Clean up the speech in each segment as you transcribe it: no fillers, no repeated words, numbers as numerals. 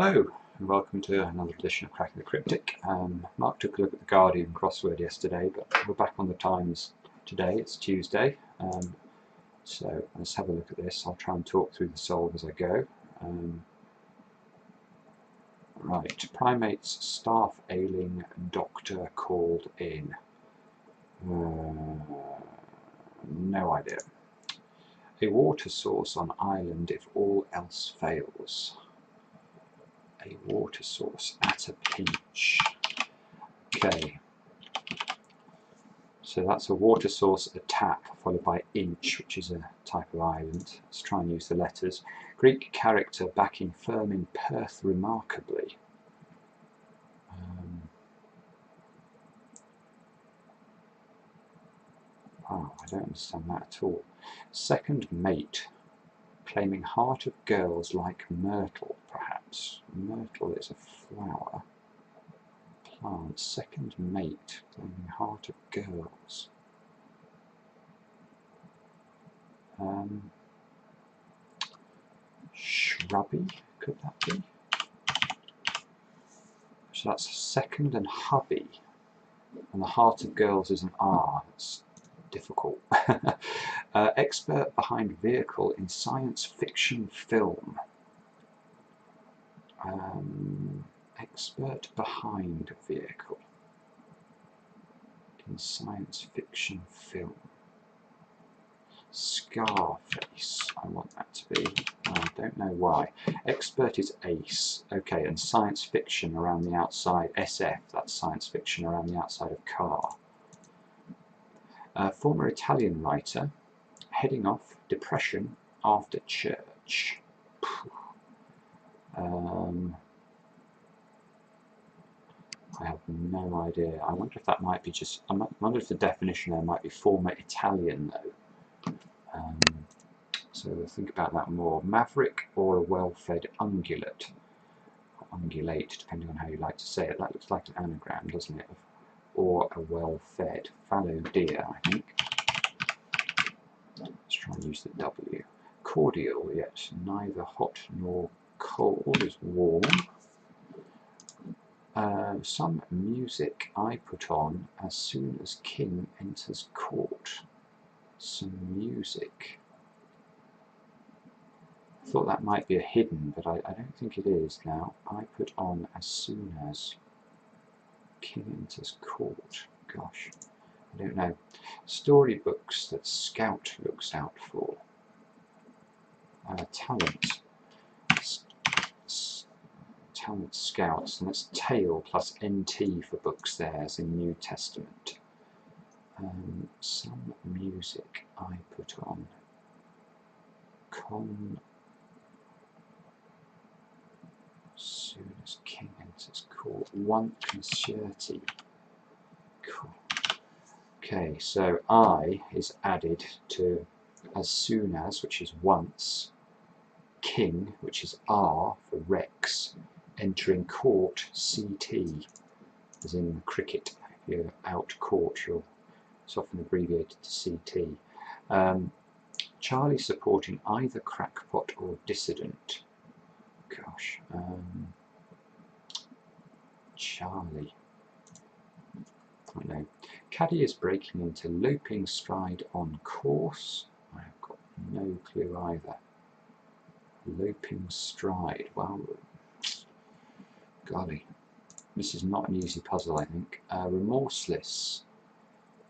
Hello and welcome to another edition of Cracking the Cryptic. Mark took a look at the Guardian crossword yesterday, but we're back on the Times today. It's Tuesday, so let's have a look at this. I'll try and talk through the solve as I go. Right, primates, staff ailing, doctor called in. No idea. A water source on island if all else fails. A water source at a pinch. Okay, so that's a water source, a tap, followed by inch, which is a type of island. Let's try and use the letters. Greek character backing firm in Perth remarkably. Wow, I don't understand that at all. Second mate, claiming heart of girls like myrtle, perhaps. Myrtle is a flower. Plant. Second mate, claiming heart of girls. Shrubby, could that be? So that's second and hubby. And the heart of girls is an R. That's difficult. Expert behind vehicle in science fiction film. Expert behind vehicle in science fiction film. Scarface, I want that to be. I don't know why. Expert is ace. Okay, and science fiction around the outside. SF, that's science fiction around the outside of car. Former Italian writer, heading off, depression after church. I have no idea. I wonder if that might be just... I wonder if the definition there might be former Italian, though. So we'll think about that more. Maverick or a well-fed ungulate. Or ungulate, depending on how you like to say it. That looks like an anagram, doesn't it? Or a well-fed. Fallow deer, I think. Let's try and use the W. Cordial, yet neither hot nor cold, is warm. Some music I put on as soon as king enters court. Some music. I thought that might be a hidden, but I don't think it is now. I put on as soon as king enters court. Gosh, I don't know. Storybooks that Scout looks out for. Talent. Talent Scouts, and that's tail plus NT for books there, as in New Testament. Some music I put on. Soon as king enters court. One concerti. Cool. Okay, so I is added to as soon as, which is once. King, which is R for Rex. Entering court, CT, as in cricket. If you're out court, it's often abbreviated to CT. Charlie supporting either crackpot or dissident. Gosh, Charlie. I don't know. Caddy is breaking into loping stride on course. I've got no clue either. Loping stride. Well, golly, this is not an easy puzzle, I think. Remorseless.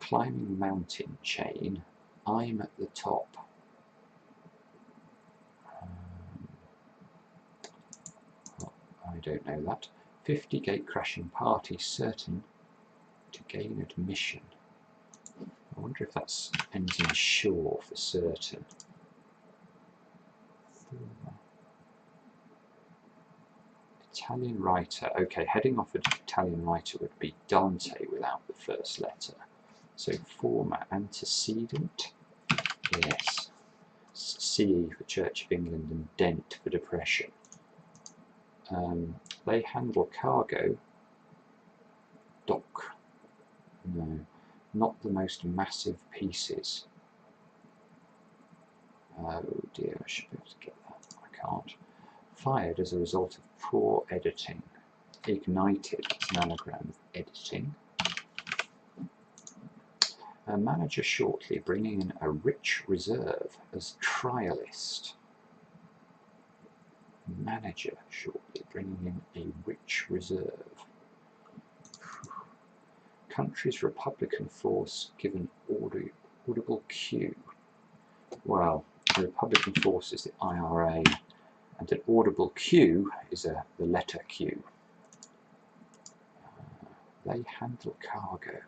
Climbing mountain chain. I'm at the top. I don't know that. 50 gate crashing party certain to gain admission. I wonder if that's ends in sure for certain. Italian writer. Okay, heading off an Italian writer would be Dante without the first letter. So former antecedent. Yes. CE for Church of England and dent for depression. They handle cargo. Dock. No, not the most massive pieces. Oh dear, I should be able to get that. I can't. Fired as a result of poor editing. Ignited is an anagram of editing. A manager shortly bringing in a rich reserve as trialist. Manager shortly bringing in a rich reserve. Country's Republican force given audible cue. Well, the Republican force is the IRA, and an audible cue is the letter Q. They handle cargo.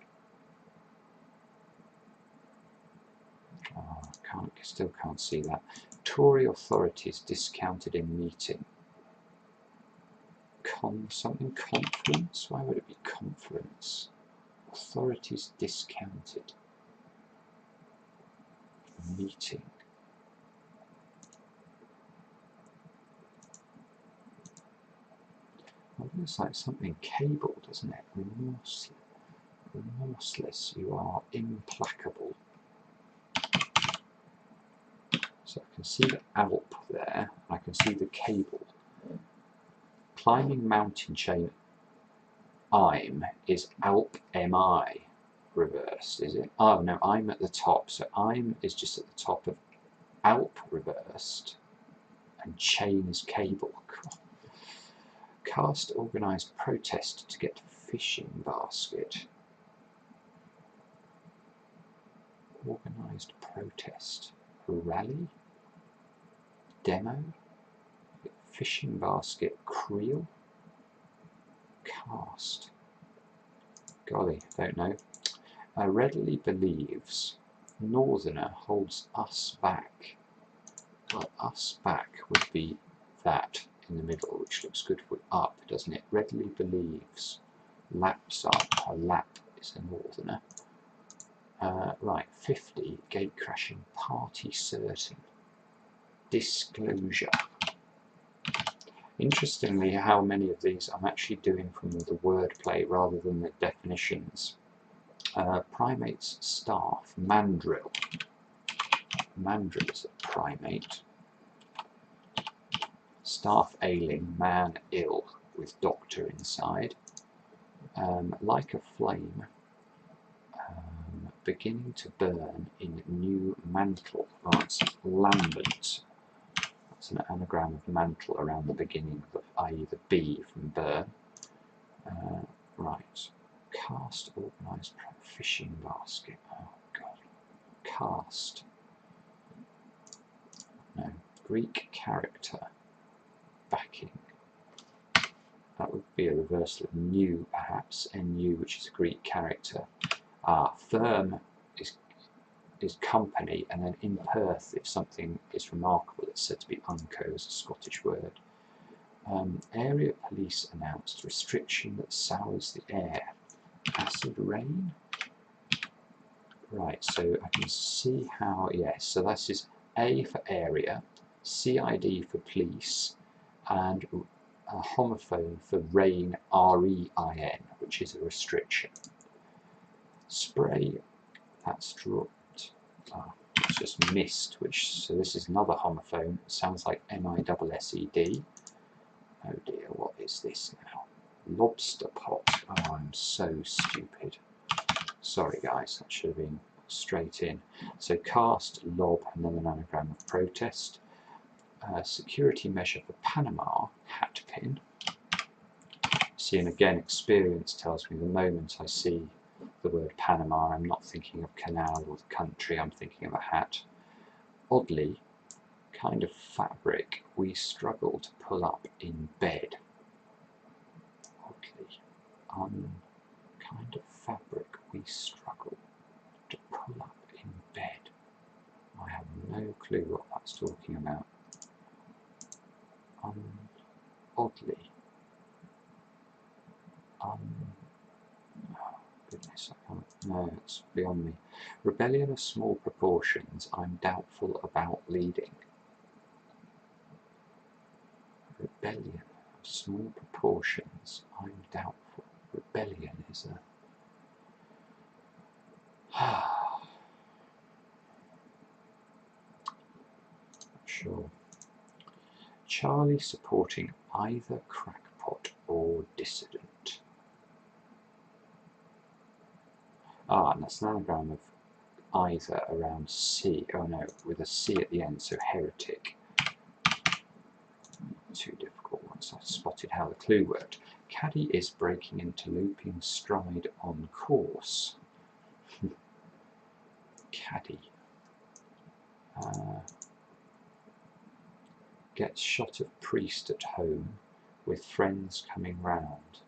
Oh, still can't see that. Tory authorities discounted in meeting. Something conference? Why would it be conference? Authorities discounted. Meeting. Well, it looks like something cable, doesn't it? Remorseless. You are implacable. So I can see the Alp there. I can see the cable. Climbing mountain chain. I'm is Alp MI reversed, is it? Oh no, I'm at the top. So I'm is just at the top of Alp reversed, and chain is cable. Cast organised protest to get fishing basket. Organised protest. Rally. Demo. Fishing basket. Creel. Cast. Golly, don't know. Readily believes. Northerner holds us back. Well, us back would be that in the middle, which looks good for up, doesn't it? Readily believes. Laps up. A lap is a northerner. Right, 50. Gate crashing. Party certain. Disclosure. Interestingly, how many of these I'm actually doing from the wordplay rather than the definitions. Primates, staff, mandrill. Mandrill is a primate. Staff ailing, man ill, with doctor inside. Like a flame, beginning to burn in new mantle. Right, lambent. That's an anagram of mantle around the beginning, i.e. the B from burn. Right. Cast organised fishing basket. Oh god. Cast. No. Greek character. Backing. That would be a reversal of new, perhaps. NU, which is a Greek character. Firm is company, and then in Perth, if something is remarkable, it's said to be unco, as a Scottish word. Area police announced restriction that sours the air. Acid rain? Right, so I can see how, yes, so this is A for area, CID for police, and a homophone for rain, REIN, which is a restriction. Spray, that's dropped. It's just mist, so this is another homophone. It sounds like MISSED. Oh dear, what is this now? Lobster pot. Oh, I'm so stupid. Sorry guys, that should have been straight in. So cast, lob, and then an anagram of protest. Security measure for Panama, hat pin. See, and again, experience tells me the moment I see the word Panama, I'm not thinking of canal or the country, I'm thinking of a hat. Oddly, kind of fabric we struggle to pull up in bed. Oddly, kind of fabric we struggle to pull up in bed. I have no clue what that's talking about. Oddly. Oh goodness, I can't. No, it's beyond me. Rebellion of small proportions, I'm doubtful about leading. Rebellion of small proportions, I'm doubtful. Rebellion is a... Sure. Charlie supporting either crackpot or dissident. And that's an anagram of either around C. Oh no, with a C at the end, so heretic. Too difficult once I spotted how the clue worked. Caddy is breaking into looping stride on course. Caddy. Gets shot of priest at home with friends coming round.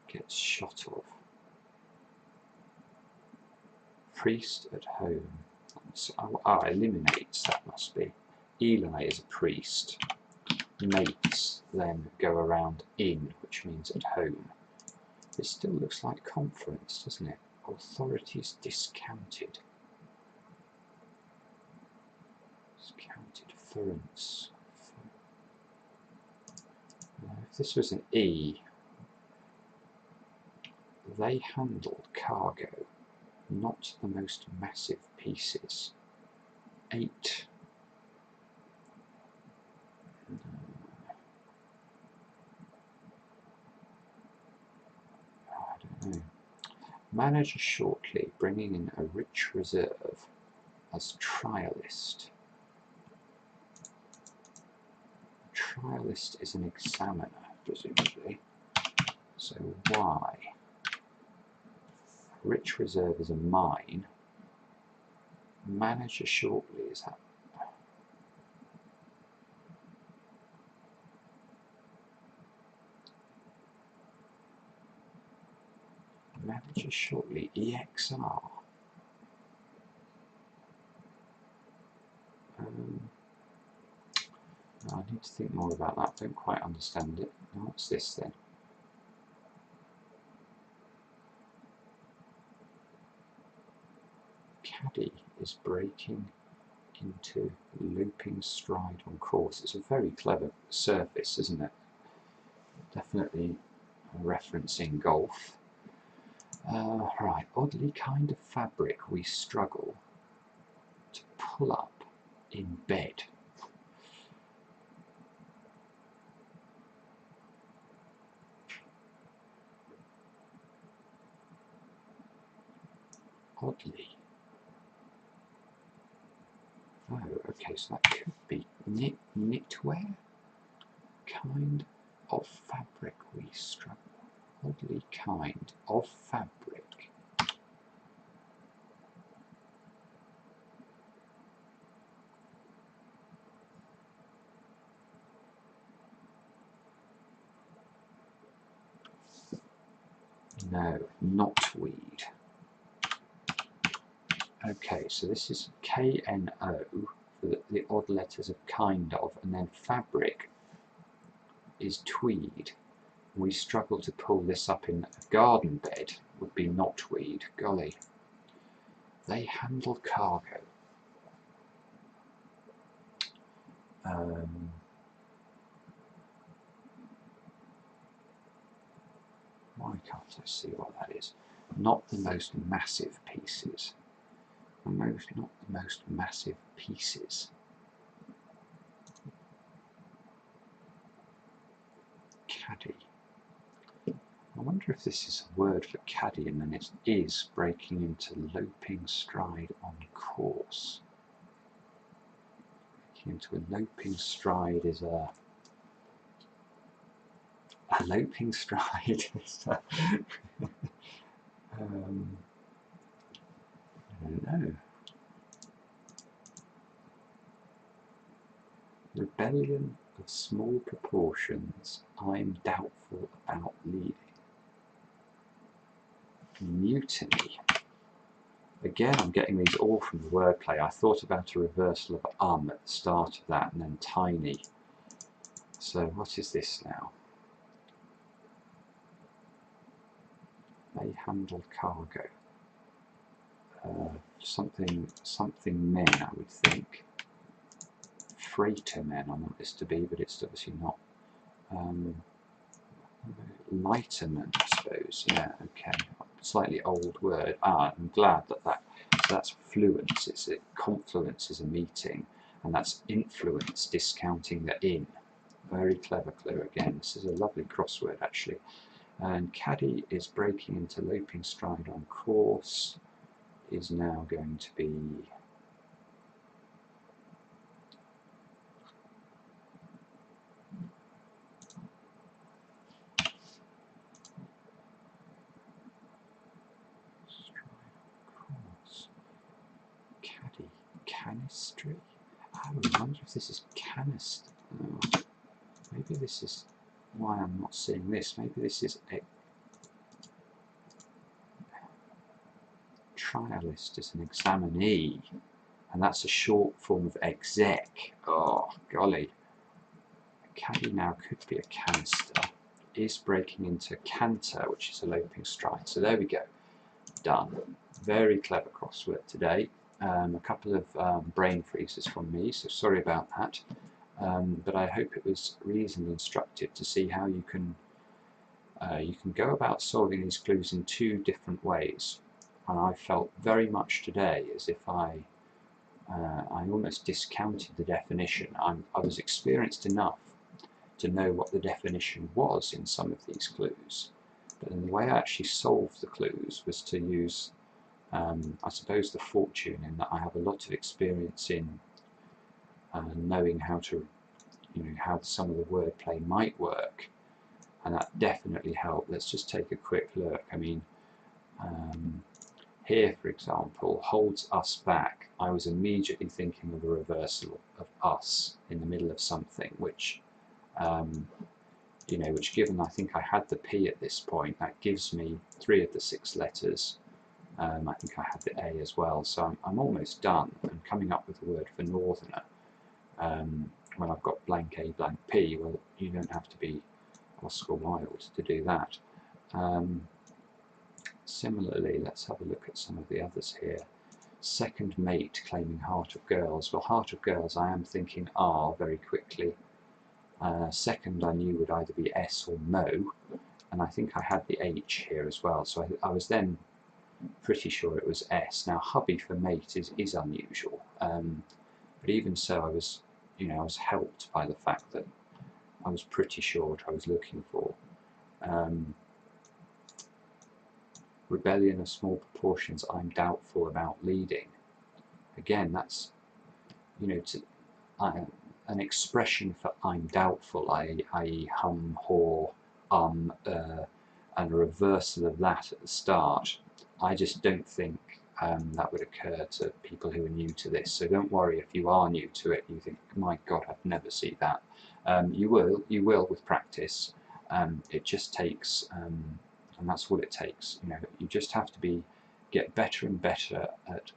Gets shot of. Priest at home. So, eliminates, that must be. Eli is a priest. Mates then go around in, which means at home. It still looks like conference, doesn't it? Authorities discounted. Discounted ference. If this was an E, they handled cargo, not the most massive pieces. 8. I don't know. Manager shortly bringing in a rich reserve as trialist. Trialist is an examiner, presumably. So why? Rich reserve is a mine. Manager shortly is that? Manager shortly, EXR. I need to think more about that. Don't quite understand it. Now, what's this then? Caddy is breaking into looping stride on course. It's a very clever surface, isn't it? Definitely referencing golf. Right, oddly kind of fabric we struggle to pull up in bed. Oddly. Oh, okay, so that could be knitwear? Kind of fabric we struggle. Oddly kind of fabric. No, knotweed. Okay, so this is KNO, for the odd letters of kind of, and then fabric is tweed. We struggle to pull this up in a garden bed, would be knotweed. Golly. They handle cargo. Why can't I see what that is? Not the most massive pieces. Not the most massive pieces. Caddy. I wonder if this is a word for caddy and then it is breaking into loping stride on course. Breaking into a loping stride is a loping stride. I don't know. Rebellion of small proportions, I'm doubtful about leading. Mutiny. Again, I'm getting these all from the wordplay. I thought about a reversal of at the start of that and then tiny. So what is this now? They handle cargo. Something men, I would think. Freighter men I want this to be, but it's obviously not. Lighterman, I suppose. Yeah, okay. Slightly old word. I'm glad that that's fluence. Confluence is a meeting. and that's influence, discounting the in. Very clever clue again. This is a lovely crossword actually. And caddy is breaking into loping stride on course is now going to be caddy, canistry. Oh, I wonder if this is canister. Oh, maybe this is why I'm not seeing this. Maybe this is a trialist as an examinee, and that's a short form of exec. Oh, golly. A caddy now could be a canister. Is breaking into canter, which is a loping stride. So there we go. Done. Very clever crossword today. A couple of brain freezes from me, so sorry about that. But I hope it was reasonably instructive to see how you can go about solving these clues in two different ways. And I felt very much today as if I almost discounted the definition. I was experienced enough to know what the definition was in some of these clues, but then the way I actually solved the clues was to use, I suppose, the fortune in that I have a lot of experience in knowing how to, how some of the wordplay might work, and that definitely helped. Let's just take a quick look. I mean, here, for example, holds us back. I was immediately thinking of a reversal of us in the middle of something, which, which given I think I had the P at this point, that gives me 3 of the 6 letters. I think I had the A as well, so I'm almost done. I'm coming up with a word for northerner. When I've got blank A, blank P, well, you don't have to be Oscar Wilde to do that. Similarly, let's have a look at some of the others here. Second mate claiming heart of girls. Well, heart of girls, I am thinking R very quickly. Second, I knew would either be S or no, and I think I had the H here as well, so I was then pretty sure it was S. Now, hubby for mate is unusual, but even so, I was helped by the fact that I was pretty sure what I was looking for. Rebellion of small proportions, I'm doubtful about leading. Again, that's, an expression for I'm doubtful, i.e. hum, haw, and a reversal of that at the start. I just don't think that would occur to people who are new to this. So don't worry if you are new to it. You think, my God, I'd never see that. You will with practice. It just takes, and that's what it takes. You just have to get better and better at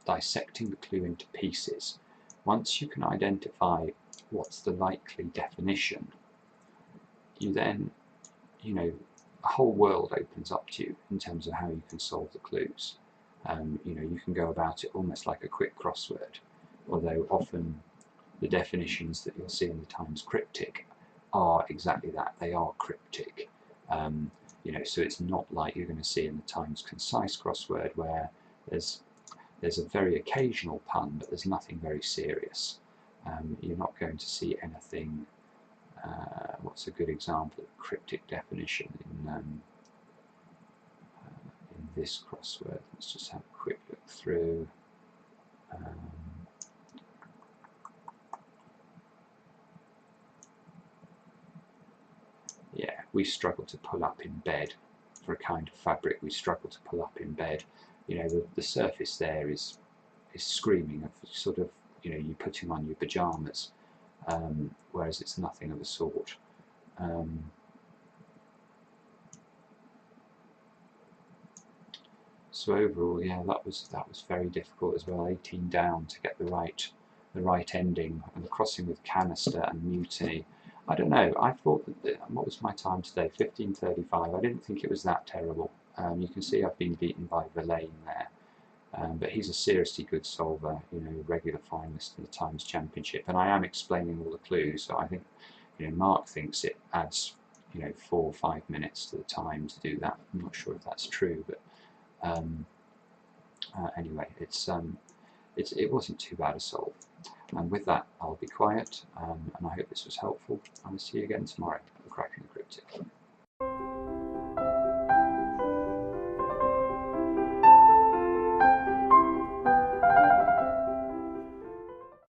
dissecting the clue into pieces. Once you can identify what's the likely definition, you then, a whole world opens up to you in terms of how you can solve the clues. You can go about it almost like a quick crossword, although often the definitions that you'll see in the Times Cryptic are exactly that. They are cryptic. So it's not like you're going to see in the Times Concise crossword where there's a very occasional pun, but there's nothing very serious. You're not going to see anything. What's a good example of cryptic definition in this crossword? Let's just have a quick look through. Yeah, we struggle to pull up in bed. For a kind of fabric, we struggle to pull up in bed. The surface there is screaming of sort of, you putting on your pyjamas, whereas it's nothing of the sort. So overall, yeah, that was very difficult as well. 18 down to get the right ending, and the crossing with canister and mutiny. I don't know. I thought that what was my time today? 15:35. I didn't think it was that terrible. You can see I've been beaten by Verlaine there, but he's a seriously good solver. Regular finalist in the Times Championship, and I am explaining all the clues. So I think, Mark thinks it adds, 4 or 5 minutes to the time to do that. I'm not sure if that's true, but anyway, it wasn't too bad a solve. And with that, I'll be quiet, and I hope this was helpful. I will see you again tomorrow for Cracking the Cryptic.